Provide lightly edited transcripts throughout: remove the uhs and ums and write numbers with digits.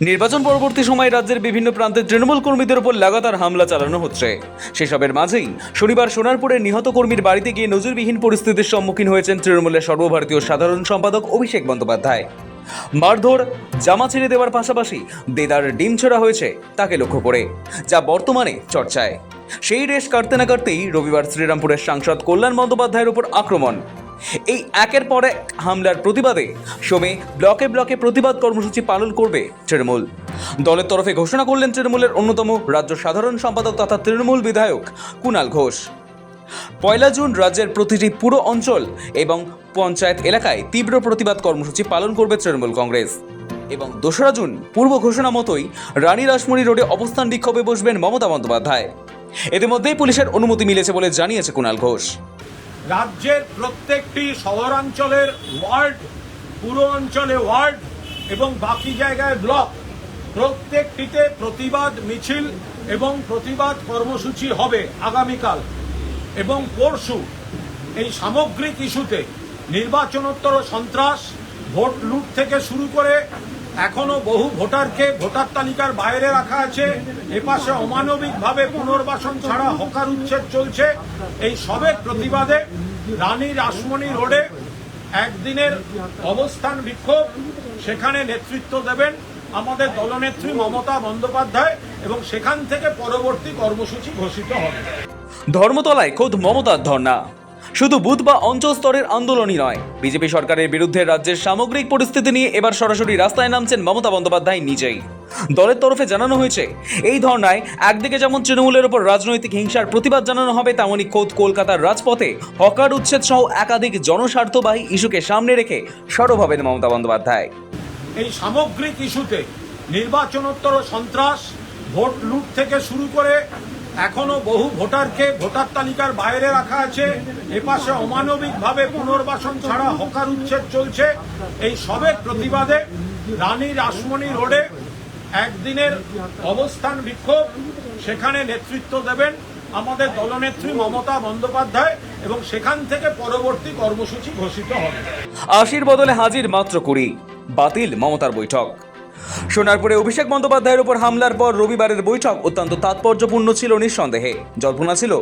নির্বাচন পরবর্তী সময়ে রাজ্যের বিভিন্ন প্রান্তে তৃণমূল কর্মীদের উপর লাগাতার হামলা চালানো হচ্ছে। সেসবের মাঝেই শনিবার সোনারপুরের নিহত কর্মীর বাড়িতে গিয়ে নজিরবিহীন পরিস্থিতির সম্মুখীন হয়েছেন তৃণমূলের সর্বভারতীয় সাধারণ সম্পাদক অভিষেক বন্দ্যোপাধ্যায়। মারধর, জামা ছেড়ে দেওয়ার পাশাপাশি দেদার ডিম ছোড়া হয়েছে তাকে লক্ষ্য করে, যা বর্তমানে চর্চায়। সেই রেশ কাটতে না কাটতেই রবিবার শ্রীরামপুরের সাংসদ কল্যাণ বন্দ্যোপাধ্যায়ের উপর আক্রমণ। এই একের পর এক হামলার প্রতিবাদে সোমে ব্লকে ব্লকে প্রতিবাদ কর্মসূচি পালন করবে তৃণমূল। দলের তরফে ঘোষণা করলেন তৃণমূলের অন্যতম রাজ্য সাধারণ সম্পাদক তথা তৃণমূল বিধায়ক কুণাল ঘোষ। 1 জুন রাজ্যের প্রতিটি পুর অঞ্চল এবং পঞ্চায়েত এলাকায় তীব্র প্রতিবাদ কর্মসূচি পালন করবে তৃণমূল কংগ্রেস এবং 2রা জুন পূর্ব ঘোষণা মতোই রানী রাসমণি রোডে অবস্থান বিক্ষোভে বসবেন মমতা বন্দ্যোপাধ্যায়। ইতিমধ্যেই পুলিশের অনুমতি মিলেছে বলে জানিয়েছে কুণাল ঘোষ। রাজ্যের প্রত্যেকটি শহরাঞ্চলের ওয়ার্ড, পুর অঞ্চলে ওয়ার্ড এবং বাকি জায়গায় ব্লক, প্রত্যেকটিতে প্রতিবাদ মিছিল এবং প্রতিবাদ কর্মসূচি হবে আগামীকাল এবং পরশু। এই সামগ্রিক ইস্যুতে নির্বাচনোত্তর সন্ত্রাস, ভোট লুট থেকে শুরু করে এখনো বহু ভোটারকে ভোটার তালিকার বাইরে রাখা আছে, এপাশে অমানবিকভাবে পুনর্বাসন ছাড়া হকার উচ্ছেদ চলছে। এই সবের প্রতিবাদে রানী রাসমণি রোডে একদিনের অবস্থান বিক্ষোভ, সেখানে নেতৃত্ব দেবেন আমাদের দলনেত্রী মমতা বন্দ্যোপাধ্যায় এবং সেখান থেকে পরবর্তী কর্মসূচি ঘোষিত হবে। ধর্মতলায় খোদ মমতার ধর্ণা শুধু বুথ বা অঞ্চল স্তরের আন্দোলনই নয়, বিজেপি সরকারের বিরুদ্ধে রাজ্যের সামগ্রিক পরিস্থিতি নিয়ে এবার সরাসরি রাস্তায় নামছেন মমতা বন্দ্যোপাধ্যায় নিজেই। দলের তরফে জানানো হয়েছে, এই ধর্নায় একদিকে যেমন তৃণমূলের উপর রাজনৈতিক হিংসার প্রতিবাদ জানানো হবে, তেমনই খোদ কলকাতার রাজপথে হকার উচ্ছেদ সহ একাধিক জনস্বার্থবাহী ইস্যুকে সামনে রেখে সরব হবেন মমতা বন্দ্যোপাধ্যায়। এই সামগ্রিক ইস্যুতে নির্বাচনোত্তর সন্ত্রাস, ভোট লুট থেকে শুরু করে এখনো বহু ভোটারকে ভোটার তালিকার বাইরে রাখা আছে, এপাশে অমানবিকভাবে পুনর্বাসন ছাড়া হকার উচ্ছেদ চলছে। এই সবের প্রতিবাদে রানী রাসমণি রোডে একদিনের অবস্থান বিক্ষোভ, সেখানে নেতৃত্ব দেবেন আমাদের দলনেত্রী মমতা বন্দ্যোপাধ্যায় এবং সেখান থেকে পরবর্তী কর্মসূচি ঘোষিত হবে। 80-র বদলে হাজির মাত্র 20, বাতিল মমতার বৈঠক। সোনারপুরে অভিষেক বন্দ্যোপাধ্যায়ের উপর হামলার পর রবিবারের বৈঠক অত্যন্ত তাৎপর্যপূর্ণ ছিল নিঃসন্দেহে। জল্পনা ছিল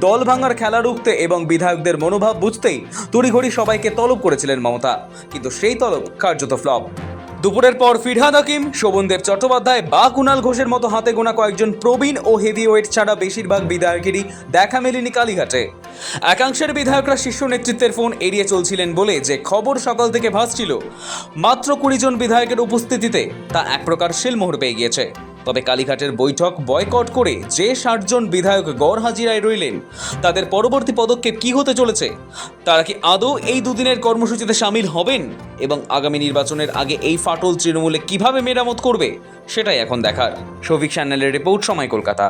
দল ভাঙার খেলা রুখতে এবং বিধায়কদের মনোভাব বুঝতেই তড়িঘড়ি সবাইকে তলব করেছিলেন মমতা, কিন্তু সেই তলব কার্যত ফ্লপ। দুপুরের পর ফিরহাদ হাকিম, শোভনদেব চট্টোপাধ্যায় বা কুণাল ঘোষের মতো হাতে গোনা কয়েকজন প্রবীণ ও হেভিওয়েট ছাড়া বেশিরভাগ বিধায়কেরই দেখা মেলেনি কালীঘাটে। একাংশের বিধায়করা শীর্ষ নেতৃত্বের ফোন এড়িয়ে চলছিলেন বলে যে খবর সকাল থেকে ভাসছিল, মাত্র 20 জন বিধায়কের উপস্থিতিতে তা এক প্রকার শিলমোহর পেয়ে গিয়েছে। তবে কালীঘাটের বৈঠক বয়কট করে যে 60 জন বিধায়ক গড় হাজিরায় রইলেন, তাদের পরবর্তী পদক্ষেপ কি হতে চলেছে? তারা কি আদৌ এই দুদিনের কর্মসূচিতে সামিল হবেন এবং আগামী নির্বাচনের আগে এই ফাটল তৃণমূলে কিভাবে মেরামত করবে, সেটাই এখন দেখার। শফিক চ্যানেলের রিপোর্ট, সময় কলকাতা।